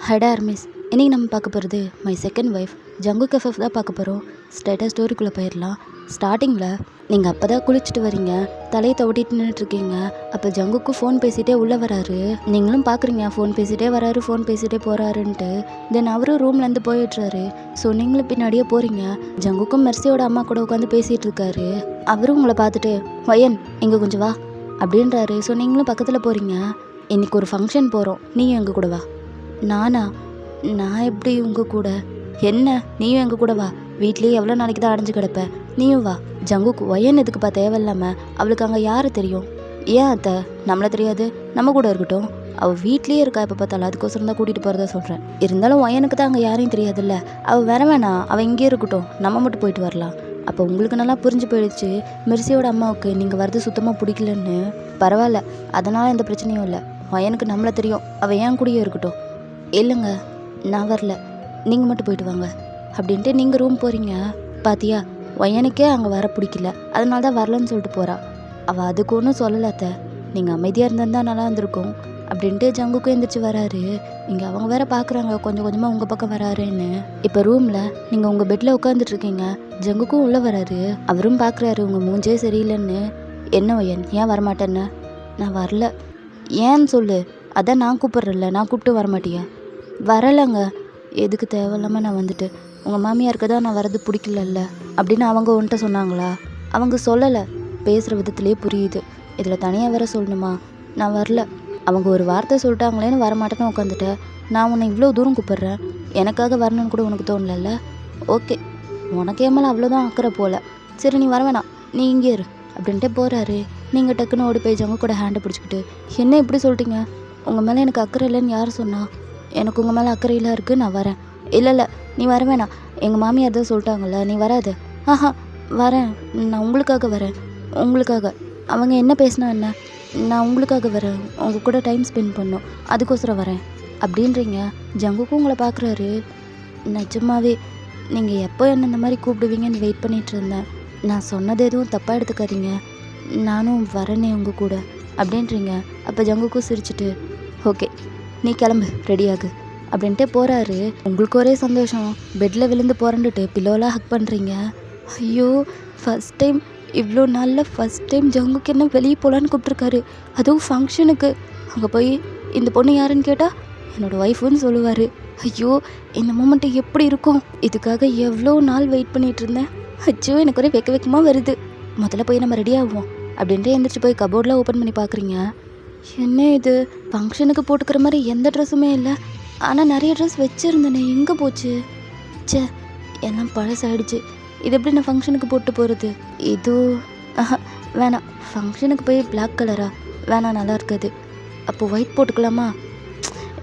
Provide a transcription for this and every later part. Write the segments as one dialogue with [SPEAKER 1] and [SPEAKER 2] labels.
[SPEAKER 1] ஹடா miss, இன்றைக்கி நம்ம பார்க்க போகிறது மை செகண்ட் ஒய்ஃப் ஜங்கு கஃபஃப் தான் பார்க்க போகிறோம். ஸ்ட்ரைட்டாக ஸ்டோரிக்குள்ளே போயிடலாம். ஸ்டார்டிங்கில் நீங்கள் அப்போ தான் குளிச்சுட்டு வரீங்க, தலையை தவட்டிட்டு நின்றுட்டுருக்கீங்க. அப்போ ஜங்குக்கு ஃபோன் பேசிகிட்டே உள்ளே வராரு. நீங்களும் பார்க்குறீங்க ஃபோன் பேசிகிட்டே வராரு, ஃபோன் பேசிகிட்டே போகிறாருன்ட்டு. தென் அவரும் ரூம்லேருந்து போயிடுறாரு. ஸோ நீங்களும் பின்னாடியே போகிறீங்க. ஜங்குக்கும் மெர்சியோட அம்மா கூட உட்காந்து பேசிகிட்டு இருக்காரு. அவரும் உங்களை பார்த்துட்டு வயன் இங்கே கொஞ்சம் வா அப்படின்றாரு. ஸோ நீங்களும் பக்கத்தில் போகிறீங்க. இன்றைக்கி ஒரு ஃபங்க்ஷன் போகிறோம், நீயும் எங்கள் கூட வா. நானா? நான் எப்படி உங்கள் கூட? என்ன நீயும் எங்கள் கூட வா, வீட்லேயே எவ்வளோ நாளைக்கு தான் அடைஞ்சு கிடப்ப, நீயும் வா. ஜங்குக்கு ஒயன் எதுக்குப்பா தேவையில்லாமல், அவளுக்கு அங்கே யார் தெரியும்? ஏன் அத்தை நம்மளை தெரியாது, நம்ம கூட இருக்கட்டும். அவள் வீட்லேயே இருக்கா எப்போ பார்த்தாலும், அதுக்கோசரம் தான் கூட்டிகிட்டு போகிறதா சொல்கிறேன். இருந்தாலும் ஒயனுக்கு தான் அங்கே யாரையும் தெரியாதுல்ல, அவள் வர வேணாம், அவள் இங்கே இருக்கட்டும், நம்ம மட்டும் போயிட்டு வரலாம். அப்போ உங்களுக்கு நல்லா புரிஞ்சு போயிடுச்சு மெர்சியோட அம்மாவுக்கு நீங்கள் வரது சுத்தமாக பிடிக்கலன்னு. பரவாயில்ல, அதனால் எந்த பிரச்சனையும் இல்லை. ஒயனுக்கு நம்மளை தெரியும், அவள் ஏன் கூடயே இருக்கட்டும். இல்லைங்க நான் வரல, நீங்கள் மட்டும் போயிட்டு வாங்க அப்படின்ட்டு நீங்கள் ரூம் போகிறீங்க. பாத்தியா, ஒயனுக்கே அங்கே வர பிடிக்கல, அதனால தான் வரலன்னு சொல்லிட்டு போகிறா. அவள் அதுக்கு ஒன்றும் சொல்லலாத்த, நீங்கள் அமைதியாக இருந்தால் தான் நல்லா இருந்திருக்கும் அப்படின்ட்டு ஜங்குக்கும் எந்திரிச்சு வராரு. இங்கே அவங்க வேற பார்க்குறாங்க கொஞ்சம் கொஞ்சமாக உங்கள் பக்கம் வராருன்னு. இப்போ ரூமில் நீங்கள் உங்கள் பெட்டில் உட்காந்துட்ருக்கீங்க. ஜங்குக்கும் உள்ளே வராரு. அவரும் பார்க்குறாரு உங்கள் மூஞ்சே சரியில்லைன்னு. என்ன ஒயன் ஏன் வரமாட்டேன்னு? நான் வரல. ஏன்னு சொல்லு, அதான் நான் கூப்பிட்றல, நான் கூப்பிட்டு வரமாட்டியா? வரலைங்க, எதுக்கு தேவையில்லாமல் நான் வந்துட்டு, உங்கள் மாமியாருக்கு தான் நான் வரது பிடிக்கலல்ல அப்படின்னு அவங்க உன்ட்ட சொன்னாங்களா? அவங்க சொல்லலை, பேசுகிற விதத்துலேயே புரியுது. இதில் தனியாக வேற சொல்லணுமா? நான் வரல, அவங்க ஒரு வார்த்தை சொல்லிட்டாங்களேன்னு வரமாட்டேன்னு உட்காந்துட்டேன். நான் உன்னை இவ்வளோ தூரம் கூப்பிட்றேன், எனக்காக வரணும்னு கூட உனக்கு தோணலல்ல? ஓகே, உனக்கே மேலே அவ்வளோதான் அக்கறை போல். சரி நீ வர வேணாம், நீ இங்கே இரு அப்படின்ட்டு போகிறாரு. நீங்கள் டக்குன்னு ஓடி போய் ஜங்கு கூட ஹேண்டை பிடிச்சிக்கிட்டு, என்ன இப்படி சொல்லிட்டீங்க? உங்கள் மேலே எனக்கு அக்கறை இல்லைன்னு யார் சொன்னா? எனக்கு உங்கள் மேலே அக்கறையெல்லாம் இருக்குது, நான் வரேன். இல்லை நீ வர வேணாம், எங்கள் மாமியார் தான் சொல்லிட்டாங்கல்ல, நீ வராது. ஆஹா வரேன், நான் உங்களுக்காக வரேன். உங்களுக்காக அவங்க என்ன பேசினா என்ன, நான் உங்களுக்காக வரேன், உங்கள் கூட டைம் ஸ்பெண்ட் பண்ணோம், அதுக்கோசரம் வரேன் அப்படின்றீங்க. ஜங்குக்கும் உங்களை பார்க்குறாரு. நிஜமாவே நீங்கள் எப்போ என்ன இந்த மாதிரி கூப்பிடுவீங்கன்னு வெயிட் பண்ணிகிட்டு இருந்தேன். நான் சொன்னது எதுவும் தப்பாக எடுத்துக்காதீங்க, நானும் வரேனே உங்கள் கூட அப்படின்றீங்க. அப்போ ஜங்குக்கும் சிரிச்சிட்டு ஓகே நீ கிளம்பு, ரெடியாகு அப்படின்ட்டு போகிறாரு. உங்களுக்கு ஒரே சந்தோஷம், பெட்டில் விழுந்து புரண்டுட்டு பில்லோலாம் ஹக் பண்ணுறீங்க. ஐயோ ஃபஸ்ட் டைம், இவ்வளோ நாளில் ஃபஸ்ட் டைம் ஜங்குக்கு என்ன வெளியே போகலான்னு கூப்பிட்ருக்காரு, அதுவும் ஃபங்க்ஷனுக்கு. அங்கே போய் இந்த பொண்ணு யாருன்னு கேட்டால் என்னோடய ஒய்ஃபுன்னு சொல்லுவார். ஐயோ இந்த மூமெண்ட்டு எப்படி இருக்கும், இதுக்காக எவ்வளோ நாள் வெயிட் பண்ணிகிட்டு இருந்தேன். அச்சோ எனக்கு ஒரே வெக்கமாக வருது. முதல்ல போய் நம்ம ரெடி ஆகுவோம் அப்படின்ட்டு எந்திரிச்சு போய் கபோர்டில் ஓப்பன் பண்ணி பார்க்குறீங்க. என்ன இது, ஃபங்க்ஷனுக்கு போட்டுக்கிற மாதிரி எந்த ட்ரெஸ்ஸுமே இல்லை, ஆனால் நிறைய ட்ரெஸ் வச்சுருந்தேனே, எங்கே போச்சு? சே எல்லாம் பழசாயிடுச்சு, இது எப்படி நான் ஃபங்க்ஷனுக்கு போட்டு போகிறது? இது வேணாம், ஃபங்க்ஷனுக்கு போய் பிளாக் கலரா வேணாம், நல்லா இருக்காது. அப்போது ஒயிட் போட்டுக்கலாமா?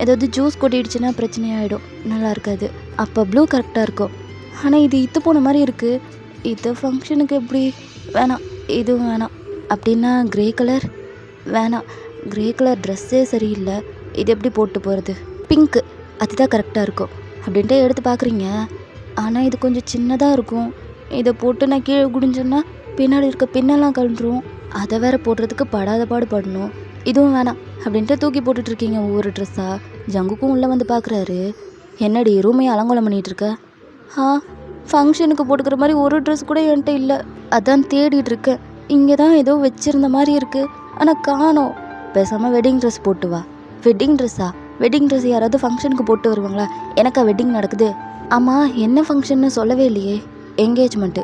[SPEAKER 1] ஏதாவது ஜூஸ் கொட்டிடுச்சுன்னா பிரச்சனையாயிடும், நல்லா இருக்காது. அப்போ ப்ளூ கரெக்டாக இருக்கும். ஆனால் இது இத்து போன மாதிரி இருக்குது, இது ஃபங்க்ஷனுக்கு எப்படி? வேணாம், இதுவும் வேணாம். அப்படின்னா க்ரே கலர் வேணாம், க்ரே கலர் ட்ரெஸ்ஸே சரியில்லை, இது எப்படி போட்டு போகிறது? பிங்க்கு அதுதான் கரெக்டாக இருக்கும் அப்படின்ட்டு எடுத்து பார்க்குறீங்க. ஆனால் இது கொஞ்சம் சின்னதாக இருக்கும், இதை போட்டு நான் கீழே குடிஞ்சேன்னா பின்னாடி இருக்க பின்னெல்லாம் கழண்டுரும், அதை வேற போடுறதுக்கு படாத பாடு படணும். இதுவும் வேணாம் அப்படின்ட்டு தூக்கி போட்டுட்ருக்கீங்க ஒவ்வொரு ட்ரெஸ்ஸாக. ஜங்குக்கும் உள்ளே வந்து பார்க்குறாரு. என்னடி ரூமையை அலங்கோலம் பண்ணிகிட்ருக்க? ஃபங்க்ஷனுக்கு போட்டுக்கிற மாதிரி ஒரு ட்ரெஸ் கூட என்கிட்ட இல்லை, அதான் தேடிட்டு இருக்கேன். இங்கே தான் ஏதோ வச்சுருந்த மாதிரி இருக்குது, ஆனால் காணோம். பேசாமல் வெட்டிங் ட்ரெஸ் போட்டு வா. வெட்டிங் ட்ரெஸ்ஸா? வெட்டிங் ட்ரெஸ் யாராவது ஃபங்க்ஷனுக்கு போட்டு வருவாங்களா? எனக்கா வெட்டிங் நடக்குது? ஆமாம் என்ன ஃபங்க்ஷன்னு சொல்லவே இல்லையே. என்கேஜ்மெண்ட்டு.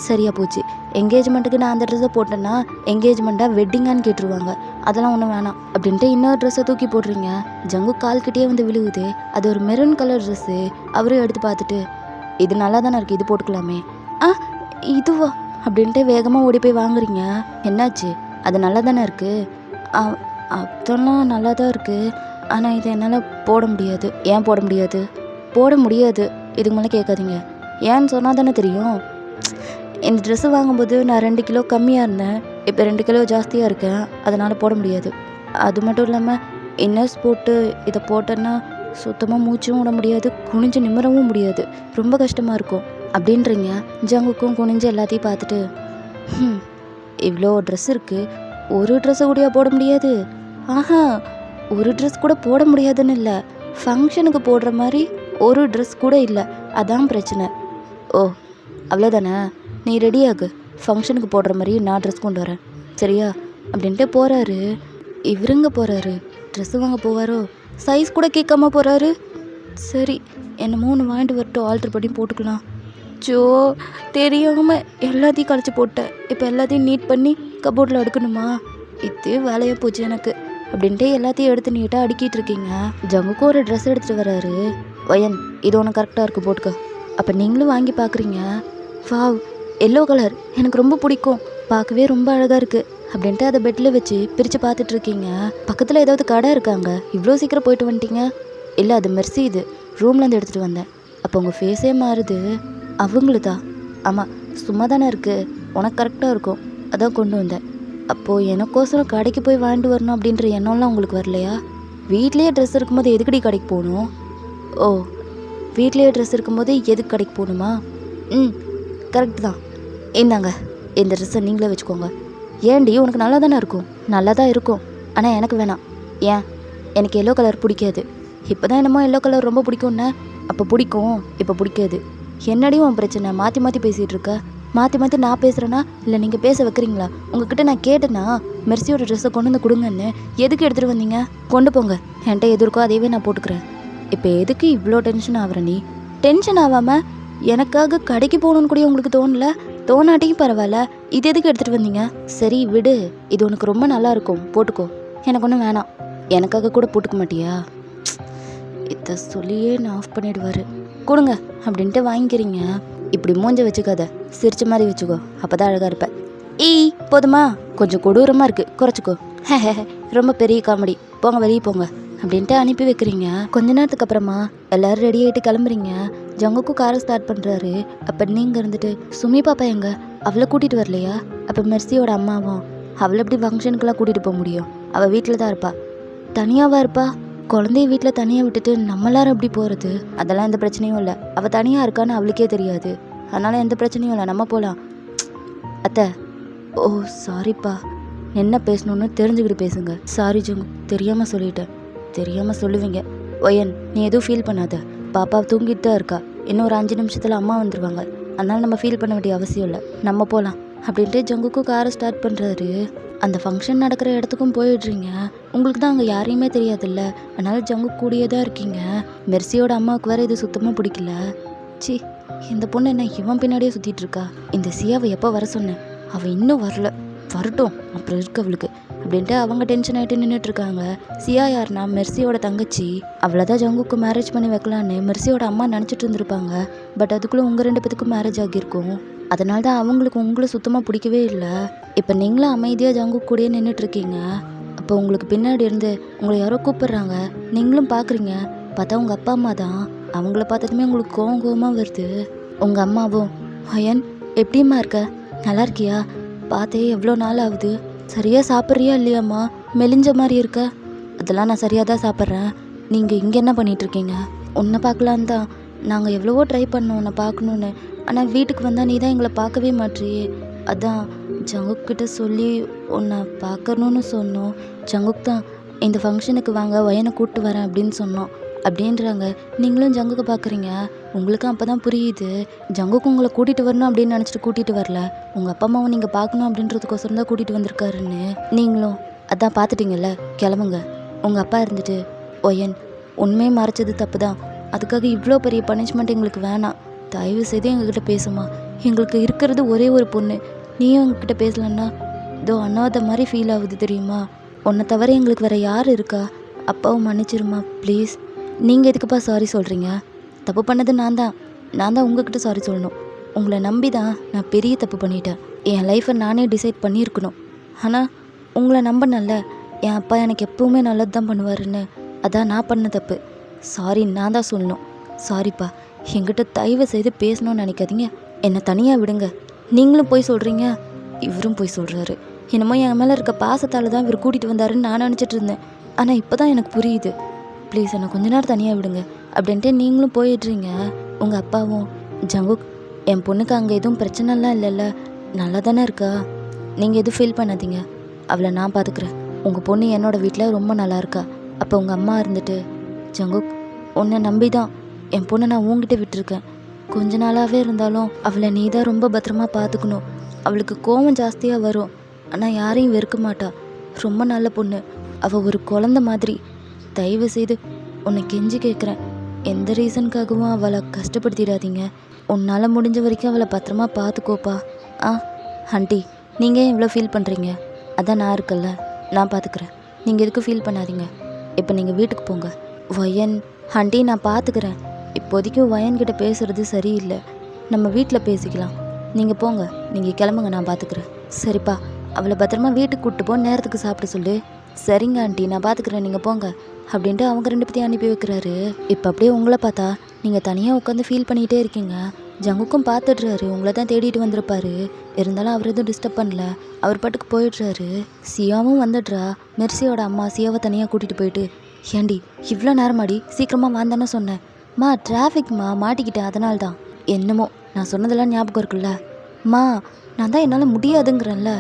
[SPEAKER 1] சரியா போச்சு, என்கேஜ்மெண்ட்டுக்கு நான் அந்த ட்ரெஸ்ஸை போட்டேன்னா என்கேஜ்மெண்ட்டாக வெட்டிங்கான்னு கேட்டுருவாங்க, அதெல்லாம் ஒன்றும் வேணாம் அப்படின்ட்டு இன்னொரு ட்ரெஸ்ஸை தூக்கி போடுறீங்க. ஜங்கு கால்கிட்டே வந்து விழுவுது, அது ஒரு மெரூன் கலர் ட்ரெஸ்ஸு. அவரும் எடுத்து பார்த்துட்டு இது நல்லா தானே இருக்குது, இது போட்டுக்கலாமே. இதுவா அப்படின்ட்டு வேகமாக ஓடி போய் வாங்குறீங்க. என்னாச்சு? அது நல்லா தானே இருக்குது? அதெல்லாம் நல்லா தான் இருக்குது, ஆனால் இதை என்னால் போட முடியாது. ஏன் போட முடியாது? போட முடியாது, இதுக்கு மேலே கேட்காதீங்க. ஏன்னு சொன்னால் தானே தெரியும். இந்த ட்ரெஸ்ஸு வாங்கும்போது நான் 2 கிலோ கம்மியாக இருந்தேன், இப்போ 2 கிலோ ஜாஸ்தியாக இருக்கேன், அதனால் போட முடியாது. அது மட்டும் இல்லாமல் இன்னர்ஸ் போட்டு இதை போட்டேன்னா சுத்தமாக மூச்சும் விட முடியாது, குனிஞ்சு நிமிரவும் முடியாது, ரொம்ப கஷ்டமாக இருக்கும் அப்படின்றீங்க. ஜங்குக்கும் குனிஞ்சு எல்லாத்தையும் பார்த்துட்டு இவ்வளோ ட்ரெஸ் இருக்குது, ஒரு ட்ரெஸ்ஸை கூடயா போட முடியாது? ஒரு ட்ரெஸ் கூட போட முடியாதுன்னு இல்லை, ஃபங்க்ஷனுக்கு போடுற மாதிரி ஒரு ட்ரெஸ் கூட இல்லை, அதான் பிரச்சனை. ஓ அவ்வளோதானே, நீ ரெடியாகு, ஃபங்க்ஷனுக்கு போடுற மாதிரி நான் ட்ரெஸ் கொண்டு வரேன் சரியா அப்படின்ட்டு போகிறாரு. இவருங்க போகிறாரு, ட்ரெஸ்ஸு வாங்க போவாரோ, சைஸ் கூட கேட்காம போகிறாரு. சரி என்னமோ ஒன்று வாங்கிட்டு வரட்டும், ஆல்ட்ரு பண்ணி போட்டுக்கலாம். ஜோ தெரியாமல் எல்லாத்தையும் கழிச்சு போட்டேன், இப்போ எல்லாத்தையும் நீட் பண்ணி கபோர்டில் அடுக்கணுமா, இதே வேலையாக போச்சு எனக்கு அப்படின்ட்டு எல்லாத்தையும் எடுத்து நீட்டாக அடுக்கிட்டு இருக்கீங்க. ஜங்குக்கும் ஒரு ட்ரெஸ் எடுத்துகிட்டு வராரு. வயன் இது ஒன்று கரெக்டாக இருக்குது போட்டுக்க. அப்போ நீங்களும் வாங்கி பார்க்குறீங்க. வாவ் எல்லோ கலர் எனக்கு ரொம்ப பிடிக்கும், பார்க்கவே ரொம்ப அழகாக இருக்குது அப்படின்ட்டு அதை பெட்டில் வச்சு பிரித்து பார்த்துட்டு இருக்கீங்க. பக்கத்தில் ஏதாவது கடை இருக்காங்க, இவ்வளோ சீக்கிரம் போயிட்டு வந்துட்டீங்க? இல்லை அது மெர்சி, இது ரூம்லேருந்து எடுத்துகிட்டு வந்தேன். அப்போ உங்கள் ஃபேஸே மாறுது. அவங்களுதா? ஆமாம் சும்மா தானே இருக்குது, உனக்கு கரெக்டாக இருக்கும் அதான் கொண்டு வந்தேன். அப்போது எனக்கோசரம் கடைக்கு போய் வாங்கிட்டு வரணும் அப்படின்ற எண்ணம்லாம் உங்களுக்கு வரலையா? வீட்லேயே ட்ரெஸ் இருக்கும்போது எதுக்கடி கடைக்கு போகணும்? ஓ வீட்லேயே ட்ரெஸ் இருக்கும்போது எதுக்கு கடைக்கு போகணுமா? கரெக்ட் தான், இந்தாங்க இந்த ட்ரெஸ்ஸை நீங்களே வச்சுக்கோங்க. ஏன்டி உனக்கு நல்லா தானே இருக்கும்? நல்லா தான் இருக்கும், ஆனால் எனக்கு வேணாம். ஏன்? எனக்கு எல்லோ கலர் பிடிக்காது. இப்போ தான் என்னமோ எல்லோ கலர் ரொம்ப பிடிக்கும்னே, அப்போ பிடிக்கும் இப்போ பிடிக்காது. என்னடி உன் பிரச்சனை? மாற்றி மாற்றி பேசிகிட்டு இருக்க. மாற்றி மாற்றி நான் பேசுகிறேன்னா இல்லை நீங்கள் பேச வைக்கிறீங்களா? உங்ககிட்ட நான் கேட்டேன்னா மெர்சியோட ட்ரெஸ்ஸை கொண்டு வந்து கொடுங்கன்னு, எதுக்கு எடுத்துகிட்டு வந்தீங்க? கொண்டு போங்க, என்கிட்ட எது இருக்கோ அதையவே நான் போட்டுக்கிறேன். இப்போ எதுக்கு இவ்வளோ டென்ஷன் ஆகிற நீ? டென்ஷன் ஆகாமல் எனக்காக கடைக்கு போகணுன்னு கூட உங்களுக்கு தோணல? தோணாட்டியும் பரவாயில்ல, இது எதுக்கு எடுத்துகிட்டு வந்தீங்க? சரி விடு, இது உனக்கு ரொம்ப நல்லா இருக்கும் போட்டுக்கோ, எனக்கு ஒன்றும் வேணாம். எனக்காக கூட போட்டுக்க மாட்டியா? இதை சொல்லியே நான் ஆஃப் பண்ணிடுவார். கொடுங்க அப்படின்ட்டு வாங்கிக்கிறீங்க. இப்படி மூஞ்ச வச்சுக்காத, சிரிச்ச மாதிரி வச்சுக்கோ, அப்போ தான் அழகாக இருப்பேன். போதுமா? கொஞ்சம் கொடூரமாக இருக்குது, குறைச்சிக்கோ. ரொம்ப பெரிய காமெடி, போங்க வெளியே போங்க அப்படின்ட்டு அனுப்பி வைக்கிறீங்க. கொஞ்ச நேரத்துக்கு அப்புறமா எல்லோரும் ரெடி ஆகிட்டு கிளம்புறீங்க. ஜங்குக்கும் காரை ஸ்டார்ட் பண்ணுறாரு. அப்போ நீங்கள் இருந்துட்டு சுமி பாப்பா எங்க? அவளை கூட்டிகிட்டு வரலையா? அப்போ மெர்சியோட அம்மாவும் அவளை எப்படி ஃபங்க்ஷனுக்கெல்லாம் கூட்டிகிட்டு போக முடியும்? அவள் வீட்டில் தான் இருப்பா. தனியாவா இருப்பா? குழந்தைய வீட்டில் தனியாக விட்டுட்டு நம்ம எல்லாரும் எப்படி போகிறது? அதெல்லாம் எந்த பிரச்சனையும் இல்லை, அவள் தனியாக இருக்கான்னு அவளுக்கே தெரியாது, அதனால் எந்த பிரச்சனையும் இல்லை, நம்ம போகலாம். அத்தை ஓ சாரிப்பா, என்ன பேசணுன்னு தெரிஞ்சுக்கிட்டு பேசுங்க. சாரி ஜங்கு, தெரியாமல் சொல்லிட்டேன். தெரியாமல் சொல்லுவீங்க. ஒயன் நீ எதுவும் ஃபீல் பண்ணாத, பாப்பா தூங்கிட்டு தான் இருக்கா, இன்னும் ஒரு 5 நிமிஷத்தில் அம்மா வந்துடுவாங்க, அதனால் நம்ம ஃபீல் பண்ண வேண்டிய அவசியம் இல்லை, நம்ம போகலாம் அப்படின்ட்டு ஜங்குக்கும் காரை ஸ்டார்ட் பண்ணுறாரு. அந்த ஃபங்க்ஷன் நடக்கிற இடத்துக்கும் போயிடுறீங்க. உங்களுக்கு தான் அங்கே யாரையுமே தெரியாதுல்ல, அதனால ஜங்கு கூடியே தான் இருக்கீங்க. மெர்சியோட அம்மாவுக்கு வேறு இது சுத்தமாக பிடிக்கல. சி இந்த பொண்ணு என்ன இவன் பின்னாடியே சுற்றிட்டு இருக்கா? இந்த சியாவை எப்போ வர சொன்னேன், அவள் இன்னும் வரல, வரட்டும் அப்புறம் இருக்கு அவளுக்கு அப்படின்ட்டு அவங்க டென்ஷன் ஆகிட்டு நின்றுட்டுருக்காங்க. சியா யாருன்னா மெர்சியோட தங்கச்சி. அவ்வளோதான் ஜங்குக்கு மேரேஜ் பண்ணி வைக்கலான்னு மெர்சியோட அம்மா நினச்சிட்டு இருந்திருப்பாங்க. பட் அதுக்குள்ளே உங்கள் 2 பேத்துக்கும் மேரேஜ் ஆகியிருக்கும். அதனால தான் அவங்களுக்கு உங்களை சுத்தமாக பிடிக்கவே இல்லை. இப்போ நீங்களும் அமைதியாக ஜங்கு கூடயே நின்றுட்டுருக்கீங்க. அப்போ உங்களுக்கு பின்னாடி இருந்து உங்களை யாரோ கூப்பிட்றாங்க, நீங்களும் பார்க்குறீங்க. பார்த்தா உங்கள் அப்பா அம்மா தான். அவங்கள பார்த்ததுமே உங்களுக்கு கோவமாக வருது. உங்கள் அம்மாவும் அயன் எப்படிம்மா இருக்க, நல்லா இருக்கியா, பார்த்தே எவ்வளோ நாள் ஆகுது, சரியாக சாப்பிட்றியா இல்லையாம்மா, மெலிஞ்ச மாதிரி இருக்க. அதெல்லாம் நான் சரியாக தான் சாப்பிட்றேன், நீங்கள் இங்கே என்ன பண்ணிகிட்ருக்கீங்க? உன்னை பார்க்கலான்னு தான் நாங்கள் எவ்வளவோ ட்ரை பண்ணோம் உன்னை பார்க்கணுன்னு, ஆனால் வீட்டுக்கு வந்தால் நீ தான் எங்களை பார்க்கவே மாட்டியே. அதான் ஜங்குக்கிட்ட சொல்லி உன்னை பார்க்கணுன்னு சொன்னோம். ஜங்குக் தான் இந்த ஃபங்க்ஷனுக்கு வாங்க வயனை கூப்பிட்டு வரேன் அப்படின்னு சொன்னோம் அப்படின்றாங்க. நீங்களும் ஜங்குக்கு பார்க்குறீங்க. உங்களுக்கும் அப்போ தான் புரியுது ஜங்குக்கு உங்களை கூட்டிகிட்டு வரணும் அப்படின்னு நினச்சிட்டு கூட்டிகிட்டு வரல, உங்கள் அப்பா அம்மாவும் நீங்கள் பார்க்கணும் அப்படின்றதுக்கோசரம் தான் கூட்டிகிட்டு வந்திருக்காருன்னு. நீங்களும் அதான் பார்த்துட்டீங்கல்ல, கிளம்புங்க. உங்கள் அப்பா இருந்துட்டு ஒயன் உண்மையை மறைச்சது தப்பு தான், அதுக்காக இவ்வளோ பெரிய பனிஷ்மெண்ட் எங்களுக்கு வேணாம், தயவு செய்து எங்ககிட்ட பேசுமா, எங்களுக்கு இருக்கிறது ஒரே ஒரு பொண்ணு, நீயும் எங்ககிட்ட பேசலன்னா இதோ அனாதை மாதிரி ஃபீல் ஆகுது தெரியுமா, உன்னை தவிர எங்களுக்கு வேறு யார் இருக்கா, அப்பாவும் மன்னிச்சிருமா ப்ளீஸ். நீங்கள் எதுக்குப்பா சாரி சொல்கிறீங்க? தப்பு பண்ணது நான் தான் உங்ககிட்ட சாரி சொல்லணும். உங்களை நம்பி தான் நான் பெரிய தப்பு பண்ணிட்டேன். என் லைஃப்பை நானே டிசைட் பண்ணியிருக்கணும். ஆனால் உங்களை நம்பினல்ல, என் அப்பா எனக்கு எப்பவுமே நல்லது தான் பண்ணுவாருன்னு, அதான் நான் பண்ண தப்பு. சாரி நான் தான் சொல்லணும். சாரிப்பா, என்கிட்ட தயவு செய்து பேசணும்னு நினைக்காதீங்க, என்னை தனியாக விடுங்க. நீங்களும் போய் சொல்கிறீங்க, இவரும் போய் சொல்கிறாரு. என்னமோ என் மேலே இருக்க பாசத்தால் தான் இவர் கூட்டிகிட்டு வந்தாருன்னு நான் நினச்சிட்டு இருந்தேன். ஆனால் இப்போ தான் எனக்கு புரியுது. ப்ளீஸ் என்னை கொஞ்ச நேரம் தனியாக விடுங்க அப்படின்ட்டு நீங்களும் போயிடுறீங்க. உங்கள் அப்பாவும் ஜங்குக் என் பொண்ணுக்கு அங்கே எதுவும் பிரச்சனைலாம் இல்லைல்ல, நல்லா தானே இருக்கா, நீங்கள் எதுவும் ஃபீல் பண்ணாதீங்க, அவளை நான் பார்த்துக்கிறேன். உங்கள் பொண்ணு என்னோடய வீட்டில் ரொம்ப நல்லா இருக்கா. அப்போ உங்கள் அம்மா இருந்துட்டு ஜங்குக் உன்னை நம்பி தான் என் பொண்ணை நான் உன்கிட்ட விட்டுருக்கேன். கொஞ்ச நாளாகவே இருந்தாலும் அவளை நீ தான் ரொம்ப பத்திரமா பார்த்துக்கணும். அவளுக்கு கோவம் ஜாஸ்தியாக வரும், ஆனால் யாரையும் வெறுக்க மாட்டா. ரொம்ப நல்ல பொண்ணு. அவள் ஒரு குழந்த மாதிரி. தயவு செய்து உன்னை கெஞ்சி கேட்குறேன், எந்த ரீசனுக்காகவும் அவளை கஷ்டப்படுத்திடாதீங்க. உன்னால் முடிஞ்ச வரைக்கும் அவளை பத்திரமா பார்த்துக்கோப்பா. ஆண்டி, நீங்கள் இவ்வளோ ஃபீல் பண்ணுறீங்க, அதான் நான் இருக்கல்ல, நான் பார்த்துக்கிறேன். நீங்கள் எதுக்கும் ஃபீல் பண்ணாதீங்க. இப்போ நீங்கள் வீட்டுக்கு போங்க. வயன் ஆண்டி, நான் பார்த்துக்கிறேன். இப்போதைக்கு வயன்கிட்ட பேசுகிறது சரியில்லை, நம்ம வீட்டில் பேசிக்கலாம். நீங்கள் போங்க, நீங்கள் கிளம்புங்க, நான் பார்த்துக்கிறேன். சரிப்பா, அவளை பத்திரமா வீட்டுக்கு கூப்பிட்டு போ, நேரத்துக்கு சாப்பிட சொல்லு. சரிங்க ஆண்டி, நான் பார்த்துக்கிறேன், நீங்கள் போங்க அப்படின்ட்டு அவங்க 2 பேத்தையும் அனுப்பி வைக்கிறாரு. இப்போ அப்படியே உங்களை பார்த்தா நீங்கள் தனியாக உட்காந்து ஃபீல் பண்ணிகிட்டே இருக்கீங்க. ஜங்குக்கும் பார்த்துடுறாரு, உங்களை தான் தேடிட்டு வந்திருப்பாரு. இருந்தாலும் அவர் எதுவும் டிஸ்டர்ப் பண்ணல, அவர் பாட்டுக்கு போயிடுறாரு. சியாவும் வந்துடுறா. மெர்சியோட அம்மா சியாவை தனியாக கூட்டிகிட்டு போயிட்டு, ஏண்டி இவ்வளோ நேரமாடி, சீக்கிரமாக வாந்தானே சொன்னேன். டிராஃபிக்மா, மாட்டிக்கிட்டேன், அதனால தான். என்னமோ நான் சொன்னதெல்லாம் ஞாபகம் இருக்குல்ல. நான் தான் என்னால் முடியாதுங்கிறேன்ல.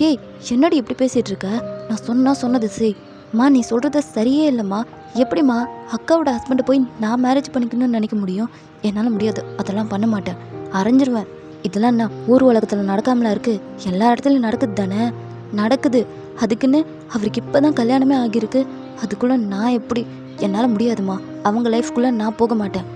[SPEAKER 1] ஏய், என்னடி இப்படி பேசிகிட்டு இருக்க? நான் சொன்னது செய். நீ சொல்கிறது சரியே இல்லைம்மா. எப்படிம்மா அக்காவோட ஹஸ்பண்டை போய் நான் மேரேஜ் பண்ணிக்கணும்னு நினைக்க முடியும்? என்னால் முடியாது, அதெல்லாம் பண்ண மாட்டேன், அரைஞ்சிருவேன். இதெல்லாம் என்ன ஊர் உலகத்தில் நடக்காமலாம் இருக்குது? எல்லா இடத்துலையும் நடக்குது தானே? நடக்குது. அதுக்குன்னு அவருக்கு இப்போ தான் கல்யாணமே ஆகியிருக்கு. அதுக்குள்ளே நான் எப்படி? என்னால் முடியாதுமா. அவங்க லைஃப்குள்ளே நான் போக மாட்டேன்.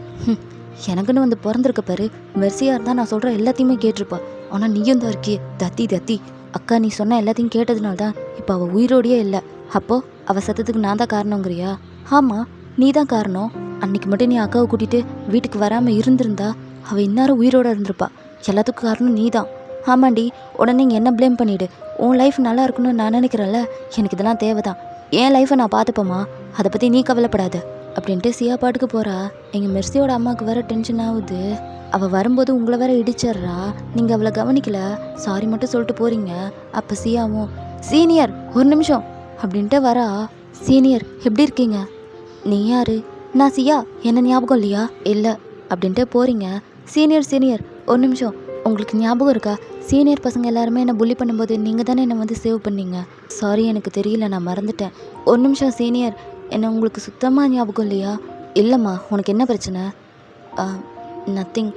[SPEAKER 1] எனக்குன்னு வந்து பிறந்திருக்க பாரு, மெர்சியாக இருந்தால் நான் சொல்கிற எல்லாத்தையுமே கேட்டிருப்பா. ஆனால் நீயும் தான் இருக்கியே தத்தி. அக்கா, நீ சொன்ன எல்லாத்தையும் கேட்டதுனால தான் இப்போ அவள் உயிரோடையே இல்லை. அப்போது அவள் சத்தத்துக்கு நான் தான் காரணங்கிறியா? ஆமாம், நீ தான் காரணம். அன்னைக்கு மட்டும் நீ அக்காவை கூட்டிகிட்டு வீட்டுக்கு வராமல் இருந்திருந்தா அவள் இந்நேரம் உயிரோடு இருந்திருப்பா. எல்லாத்துக்கும் காரணம் நீ தான். ஆமாண்டி, உடனே நீங்கள் என்ன ப்ளேம் பண்ணிவிடு. உன் லைஃப் நல்லா இருக்கணும்னு நான் நினைக்கிறேன்ல, எனக்கு இதெல்லாம் தேவை தான். என் லைஃப்பை நான் பார்த்துப்போம்மா, அதை பற்றி நீ கவலைப்படாத அப்படின்ட்டு சியா பாட்டுக்கு போகிறா. எங்கள் மெர்சியோட அம்மாவுக்கு வேற டென்ஷன் ஆகுது. அவள் வரும்போது உங்களை வேற இடிச்சிட்றா. நீங்கள் அவளை கவனிக்கல, சாரி மட்டும் சொல்லிட்டு போகிறீங்க. அப்போ சியாவும், சீனியர் ஒரு நிமிஷம் அப்படின்ட்டு வரா. சீனியர் எப்படி இருக்கீங்க? நீ யாரு? நான் சியா, என்ன ஞாபகம் இல்லையா? இல்லை அப்படின்ட்டு போகிறீங்க. சீனியர் ஒரு நிமிஷம், உங்களுக்கு ஞாபகம் இருக்கா? சீனியர் பசங்க எல்லாருமே என்னை புள்ளி பண்ணும்போது நீங்கள் தானே என்னை வந்து சேவ் பண்ணீங்க. சாரி, எனக்கு தெரியல, நான் மறந்துட்டேன். ஒரு நிமிஷம் சீனியர், என்ன உங்களுக்கு சுத்தமாக ஞாபகம் இல்லையா? இல்லைம்மா, உனக்கு என்ன பிரச்சனை? நத்திங்.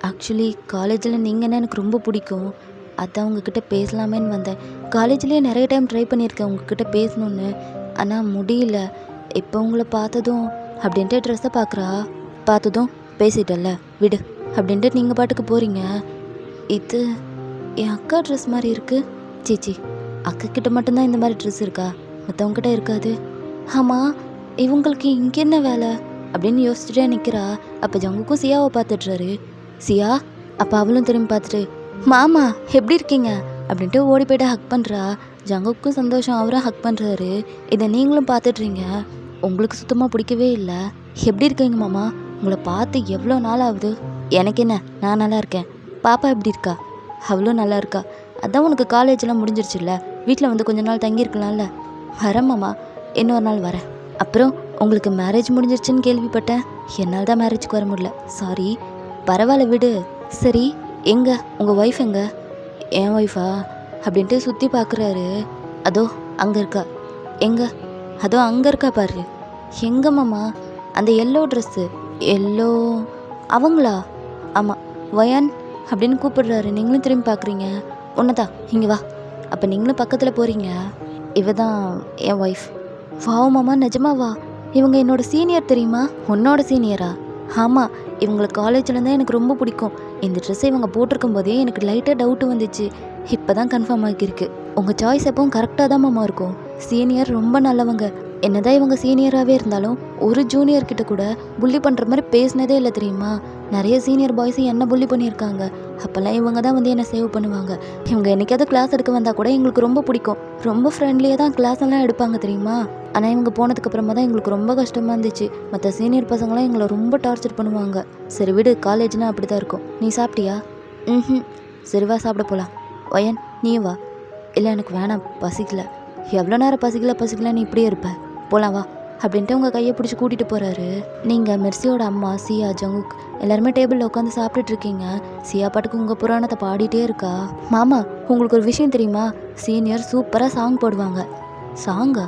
[SPEAKER 1] ஆக்சுவலி காலேஜில் நீங்கன்னா எனக்கு ரொம்ப பிடிக்கும், அதான் உங்ககிட்ட பேசலாமேன்னு வந்தேன். காலேஜ்லேயே நிறைய டைம் ட்ரை பண்ணியிருக்கேன் உங்ககிட்ட பேசணுன்னு, ஆனால் முடியல. இப்போ உங்களை பார்த்ததும் அப்படின்ட்டு ட்ரெஸ்ஸை பார்க்குறா. பார்த்ததும் பேசிட்டல்ல விடு அப்படின்ட்டு நீங்கள் பாட்டுக்கு போகிறீங்க. இது என் அக்கா ட்ரெஸ் மாதிரி இருக்குது. சீச்சி, அக்கா கிட்ட மட்டும்தான் இந்த மாதிரி ட்ரெஸ் இருக்கா? மற்றவங்ககிட்ட இருக்காது. ஆமாம், இவங்களுக்கு இங்கே என்ன வேலை அப்படின்னு யோசிச்சுட்டே நிற்கிறா. அப்போ ஜங்குக்கும் சியாவை பார்த்துட்றாரு. சியா, அப்போ அவளும் திரும்பி பார்த்துட்டு, மாமா எப்படி இருக்கீங்க அப்படின்ட்டு ஓடி போய்ட்டு ஹக் பண்ணுறா. ஜங்குக்கும் சந்தோஷம், அவரும் ஹக் பண்ணுறாரு. இதை நீங்களும் பார்த்துட்றீங்க. உங்களுக்கு சுத்தமாக பிடிக்கவே இல்லை. எப்படி இருக்கீங்க மாமா? உங்களை பார்த்து எவ்வளோ நாள் ஆகுது? எனக்கு என்ன, நான் நல்லா இருக்கேன். பாப்பா எப்படி இருக்கா? அவளும் நல்லா இருக்கா. அதான் உனக்கு காலேஜெலாம் முடிஞ்சிருச்சுல்ல, வீட்டில் வந்து கொஞ்ச நாள் தங்கியிருக்கலாம்ல. வரேன் மாமா, இன்னொரு நாள் வரேன். அப்புறம் உங்களுக்கு மேரேஜ் முடிஞ்சிருச்சுன்னு கேள்விப்பட்டேன். என்னால் தான் மேரேஜுக்கு வர முடியல, சாரி. பரவாயில்ல விடு. சரி, எங்கே உங்கள் ஒய்ஃப் எங்கே? என் ஒய்ஃபா அப்படின்ட்டு சுற்றி பார்க்குறாரு. அதோ அங்கே இருக்கா. எங்கே? அதோ அங்கே இருக்கா பாரு. எங்கே மாமா? அந்த எல்லோ ட்ரெஸ்ஸு. எல்லோ அவங்களா? ஆமாம், வயான் அப்படின்னு கூப்பிடுறாரு. நீங்களும் திரும்பி பார்க்குறீங்க. ஒன்றுதான், இங்கே வா. அப்போ நீங்களும் பக்கத்தில் போகிறீங்க. இவ தான் என் ஒய்ஃப். வாவ் மாமா, நிஜமாவா? இவங்க என்னோட சீனியர் தெரியுமா? உன்னோட சீனியரா? ஆமாம், இவங்களை காலேஜ்லேருந்தே எனக்கு ரொம்ப பிடிக்கும். இந்த ட்ரெஸ்ஸை இவங்க போட்டிருக்கும் போதே எனக்கு லைட்டாக டவுட்டு வந்துச்சு. இப்போ தான் கன்ஃபார்ம் ஆகியிருக்கு. உங்கள் சாய்ஸ் எப்பவும் கரெக்டாக தான் மாமா இருக்கும். சீனியர் ரொம்ப நல்லவங்க. என்னதான் இவங்க சீனியராகவே இருந்தாலும் ஒரு ஜூனியர்கிட்ட கூட புள்ளி பண்ணுற மாதிரி பேசினதே இல்லை தெரியுமா? நிறைய சீனியர் பாய்ஸும் என்ன புள்ளி பண்ணியிருக்காங்க. அப்போல்லாம் இவங்க தான் வந்து என்னை சேவ் பண்ணுவாங்க. இவங்க என்றைக்காவது கிளாஸ் எடுக்க வந்தால் கூட எங்களுக்கு ரொம்ப பிடிக்கும். ரொம்ப ஃப்ரெண்ட்லியாக தான் கிளாஸ் எல்லாம் எடுப்பாங்க தெரியுமா? ஆனால் இவங்க போனதுக்கப்புறமா தான் எங்களுக்கு ரொம்ப கஷ்டமாக இருந்துச்சு. மற்ற சீனியர் பசங்களாம் எங்களை ரொம்ப டார்ச்சர் பண்ணுவாங்க. சரி விடு, காலேஜ்னால் அப்படி தான் இருக்கும். நீ சாப்பிட்டியா? சரிவா, சாப்பிட போகலாம். வயன் நீயும் வா. இல்லை எனக்கு வேணாம், பசிக்கல. எவ்வளோ நேரம் பசிக்கல நீ இப்படியே இருப்ப. போகலாம் வா அப்படின்ட்டு உங்கள் கையை பிடிச்சி கூட்டிகிட்டு போகிறாரு. நீங்கள் மெர்சியோட அம்மா சியா, ஜங்குக் எல்லாருமே டேபிளில் உட்காந்து சாப்பிட்டுட்டு இருக்கீங்க. சியா பாட்டுக்கு உங்கள் புராணத்தை பாடிட்டே இருக்கா. மாமா, உங்களுக்கு ஒரு விஷயம் தெரியுமா? சீனியர் சூப்பராக சாங் போடுவாங்க. சாங்கா?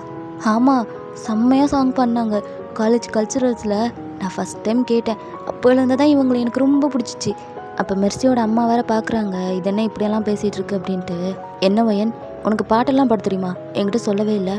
[SPEAKER 1] ஆமாம், செம்மையாக சாங் பண்ணாங்க. காலேஜ் கல்ச்சுரல்ஸில் நான் ஃபஸ்ட் டைம் கேட்டேன். அப்போலேருந்து தான் இவங்களை எனக்கு ரொம்ப பிடிச்சிச்சு. அப்போ மெர்சியோட அம்மா வேற பார்க்குறாங்க, இது என்ன இப்படியெல்லாம் பேசிகிட்டு இருக்கு அப்படின்ட்டு. என்ன வயன், உனக்கு பாட்டெல்லாம் பாட தெரியுமா? என்கிட்ட சொல்லவே இல்லை.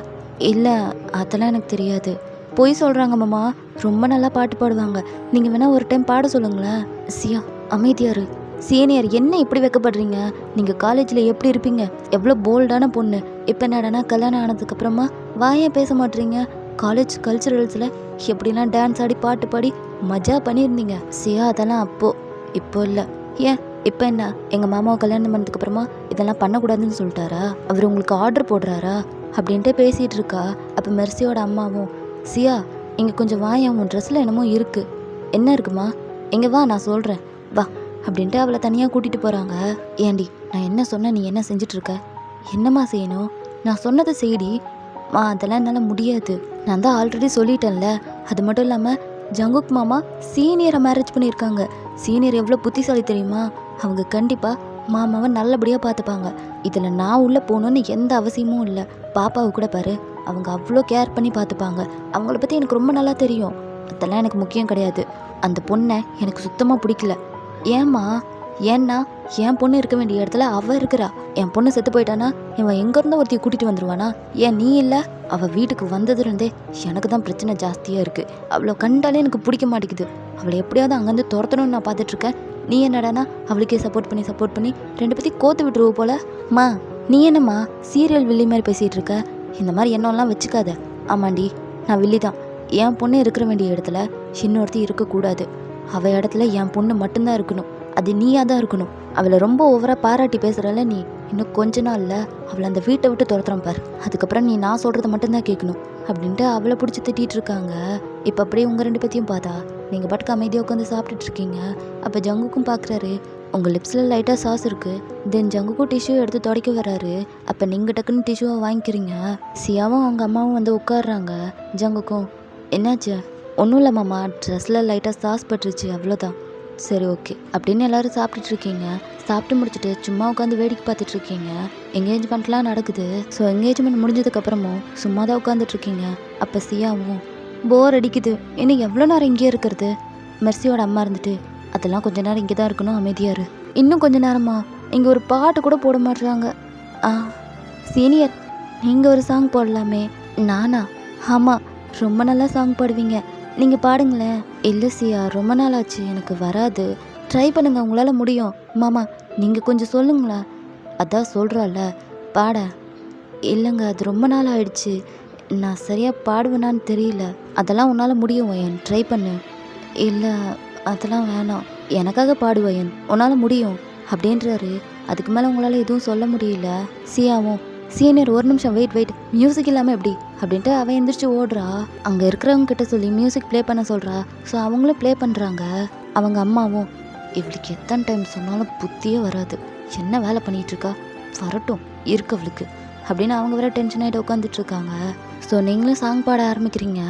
[SPEAKER 1] இல்லை, அதெல்லாம் எனக்கு தெரியாது. பொய் சொல்கிறாங்க மாமா, ரொம்ப நல்லா பாட்டு பாடுவாங்க. நீங்கள் வேணால் ஒரு டைம் பாட சொல்லுங்களேன். சியா அமைதியாரு. சீனியர், என்ன இப்படி வைக்கப்படுறீங்க? நீங்கள் காலேஜில் எப்படி இருப்பீங்க? எவ்வளோ போல்டான பொண்ணு. இப்போ என்னடானா கல்யாணம் ஆனதுக்கப்புறமா வாயே பேச மாட்டீங்க. காலேஜ் கல்ச்சுரல்ஸில் எப்படிலாம் டான்ஸ் ஆடி பாட்டு பாடி மஜா பண்ணியிருந்தீங்க. சியா அதெல்லாம் அப்போது, இப்போ இல்லை. ஏன் இப்போ என்ன, எங்கள் மாமாவை கல்யாணம் பண்ணதுக்கப்புறமா இதெல்லாம் பண்ணக்கூடாதுன்னு சொல்லிட்டாரா? அவர் உங்களுக்கு ஆர்டர் போடுறாரா அப்படின்ட்டு பேசிகிட்டு இருக்கா. அப்போ மெர்சியோட அம்மாவும், சியா இங்கே கொஞ்சம் வாயன், உன் ட்ரெஸ்ஸில் என்னமோ இருக்குது. என்ன இருக்குமா? இங்கே வா, நான் சொல்கிறேன் வா அப்படின்ட்டு அவளை தனியாக கூட்டிகிட்டு போகிறாங்க. ஏண்டி, நான் என்ன சொன்னேன், நீ என்ன செஞ்சிட்ருக்க? என்னம்மா செய்யணும்? நான் சொன்னதை செய்டி. அதெல்லாம் என்னால் முடியாது. நான் தான் ஆல்ரெடி சொல்லிட்டேன்ல. அது மட்டும் இல்லாமல் ஜங்குக் மாமா சீனியரை மேரேஜ் பண்ணியிருக்காங்க. சீனியர் எவ்வளோ புத்திசாலி தெரியுமா? அவங்க கண்டிப்பாக மாமாவை நல்லபடியாக பார்த்துப்பாங்க. இதில் நான் உள்ளே போகணுன்னு எந்த அவசியமும் இல்லை. பாப்பாவை கூட பாரு, அவங்க அவ்வளோ கேர் பண்ணி பார்த்துப்பாங்க. அவங்கள பற்றி எனக்கு ரொம்ப நல்லா தெரியும். அதெல்லாம் எனக்கு முக்கியம் கிடையாது. அந்த பொண்ணை எனக்கு சுத்தமாக பிடிக்கல. ஏம்மா? ஏன்னா என் பொண்ணு இருக்க வேண்டிய இடத்துல அவள் இருக்கிறா. என் பொண்ணு செத்து போயிட்டானா இவன் எங்கேருந்தோ ஒருத்தையை கூட்டிகிட்டு வந்துடுவானா? ஏன் நீ இல்லை? அவள் வீட்டுக்கு வந்ததுலேருந்தே எனக்கு தான் பிரச்சனை ஜாஸ்தியாக இருக்குது. அவளை கண்டாலே எனக்கு பிடிக்க மாட்டேங்குது. அவளை எப்படியாவது அங்கேருந்து துரத்தணும்னு நான் பார்த்துட்ருக்கேன். நீ என்னடானா அவளுக்கே சப்போர்ட் பண்ணி ரெண்டு பற்றி கோத்து விட்டுருவ போல. மா, நீ என்னம்மா சீரியல் வில்லி மாதிரி பேசிகிட்டு இருக்க? இந்த மாதிரி எண்ணம்லாம் வச்சுக்காத. ஆமாண்டி, நான் வில்லி தான். என் பொண்ணு இருக்கிற வேண்டிய இடத்துல இன்னொருத்தி இருக்கக்கூடாது. அவள் இடத்துல என் பொண்ணு மட்டும்தான் இருக்கணும். அது நீயாக தான் இருக்கணும். அவளை ரொம்ப ஓவராக பாராட்டி பேசுகிறல நீ. இன்னும் கொஞ்ச நாளில் அவளை அந்த வீட்டை விட்டு துரத்துறோம் பார். அதுக்கப்புறம் நீ நான் சொல்கிறத மட்டும்தான் கேட்கணும் அப்படின்ட்டு அவளை பிடிச்சி திட்டிகிட்டு இருக்காங்க. இப்போ அப்படியே உங்கள் ரெண்டு பேத்தையும் பார்த்தா நீங்கள் பாட்டுக்கு அமைதியாக உட்காந்து சாப்பிட்டுட்டு இருக்கீங்க. அப்போ ஜங்குக்கும் பார்க்குறாரு, உங்கள் லிப்ஸில் லைட்டாக சாஸ் இருக்குது. தென் ஜங்குக்கும் டிஷ்யூ எடுத்து துடைக்க வர்றாரு. அப்போ நீங்கள் டக்குன்னு டிஷ்யூவை வாங்கிக்கிறீங்க. சியாவும் அவங்க அம்மாவும் வந்து உட்காடுறாங்க. ஜங்குக்கும், என்னாச்சு? ஒன்றும் இல்லை மாமா, ட்ரெஸ்ஸில் லைட்டாக சாஸ் பட்டுருச்சு, அவ்வளோதான். சரி, ஓகே அப்படின்னு எல்லோரும் சாப்பிட்டுட்ருக்கீங்க. சாப்பிட்டு முடிச்சுட்டு சும்மா உட்காந்து வேடிக்கை பார்த்துட்ருக்கீங்க. என்கேஜ்மெண்ட்லாம் நடக்குது. ஸோ என்கேஜ்மெண்ட் முடிஞ்சதுக்கப்புறமும் சும்மா தான் உட்காந்துட்ருக்கீங்க. அப்போ சியாவும், போர் அடிக்குது, இன்னும் எவ்வளோ நேரம் இங்கேயே இருக்கிறது? மெர்சியோட அம்மா இருந்துட்டு, அதெல்லாம் கொஞ்ச நேரம் இங்கே தான் இருக்கணும், அமைதியாரு. இன்னும் கொஞ்ச நேரமா? இங்கே ஒரு பாட்டு கூட போட மாட்டுறாங்க. சீனியர், நீங்கள் ஒரு சாங் போடலாமே. நானா? ஆமாம், ரொம்ப நல்லா சாங் பாடுவீங்க, நீங்கள் பாடுங்களேன். இல்லை சியா, ரொம்ப நாள் ஆச்சு, எனக்கு வராது. ட்ரை பண்ணுங்க, உங்களால் முடியும். மாமா நீங்கள் கொஞ்சம் சொல்லுங்களேன். அதான் சொல்கிறாள்ல, பாட. இல்லைங்க, அது ரொம்ப நாள் ஆயிடுச்சு, நான் சரியாக பாடுவேனான்னு தெரியல. அதெல்லாம் உன்னால் முடியும் வயன், ட்ரை பண்ணு. இல்லை, அதெல்லாம் வேணாம், எனக்காக பாடுவயன், உன்னால் முடியும் அப்படின்றாரு. அதுக்கு மேலே உங்களால் எதுவும் சொல்ல முடியல. சியாவும், சீனியர் ஒரு நிமிஷம் வெயிட், மியூசிக் இல்லாமல் எப்படி அப்படின்ட்டு அவன் எந்திரிச்சு ஓடுறா. அங்கே இருக்கிறவங்க கிட்ட சொல்லி மியூசிக் ப்ளே பண்ண சொல்கிறா. ஸோ அவங்களும் ப்ளே பண்ணுறாங்க. அவங்க அம்மாவும், இவளுக்கு எத்தனை டைம் சொன்னாலும் புத்தியே வராது, என்ன வேலை பண்ணிகிட்ருக்கா, வரட்டும் இருக்கு அவளுக்கு அப்படின்னு அவங்க வேற டென்ஷன் ஆகிட்டு உட்காந்துட்ருக்காங்க. ஸோ நீங்களும் சாங் பாட ஆரம்பிக்கிறீங்க.